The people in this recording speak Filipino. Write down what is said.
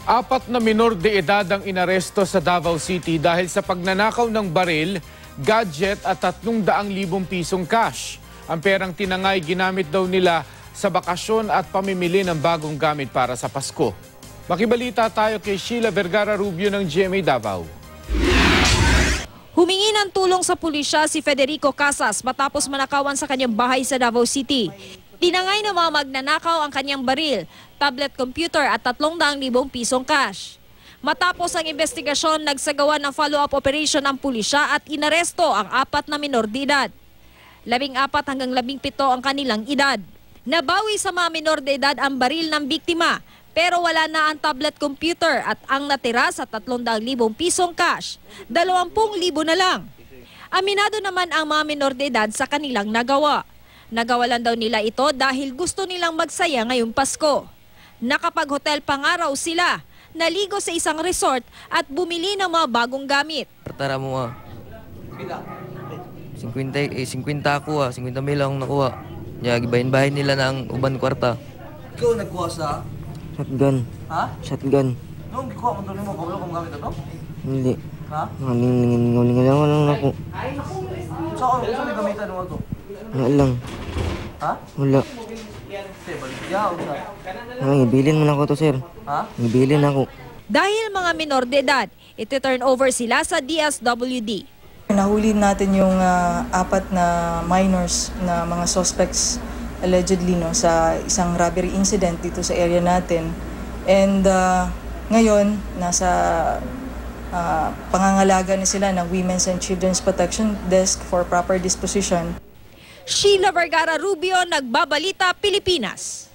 Apat na minor de edad ang inaresto sa Davao City dahil sa pagnanakaw ng baril, gadget at 300,000 pisong cash. Ang perang tinangay ginamit daw nila sa bakasyon at pamimili ng bagong gamit para sa Pasko. Makibalita tayo kay Sheila Vergara Rubio ng GMA Davao. Humingi ng tulong sa pulisya si Federico Casas matapos manakawan sa kanyang bahay sa Davao City. Tinangay ng mga magnanakaw ang kanyang baril, tablet computer at 300,000 pisong cash. Matapos ang investigasyon, nagsagawa ng follow-up operation ang pulisya at inaresto ang 4 na minor de edad. 14 hanggang 17 ang kanilang edad. Nabawi sa mga minor de edad ang baril ng biktima, pero wala na ang tablet computer at ang natira sa 300,000 pisong cash, 20,000 na lang. Aminado naman ang mga minor de edad sa kanilang nagawa. Nagawalan daw nila ito dahil gusto nilang magsaya ngayong Pasko. Nakapag-hotel pa nga raw sila, naligo sa isang resort at bumili ng mga bagong gamit. Tara mo 50 ako 50 mil akong nakuha. Gibahin-bahin nila ng uban kwarta. Ikaw nagkuha sa? Shotgun. Ha? Shotgun. Nung gikuha mo doon mo, kabalo kung gamit ito? Hindi. Ha? Ngalingalingalingalingalingan lang ako. Saan may gamitan mo ito? Wala lang. Ha? Wala. Baligya o sa? Ibilin mo na ako to, sir. Ha? Ibilin ako. Dahil mga minor de edad, iti-turn over sila sa DSWD. Nahuli natin yung 4 na minors na mga suspects allegedly sa isang robbery incident dito sa area natin. And ngayon, nasa pangangalaga na sila ng Women's and Children's Protection Desk for proper disposition. Sheila Vergara Rubio, Nagbabalita, Pilipinas.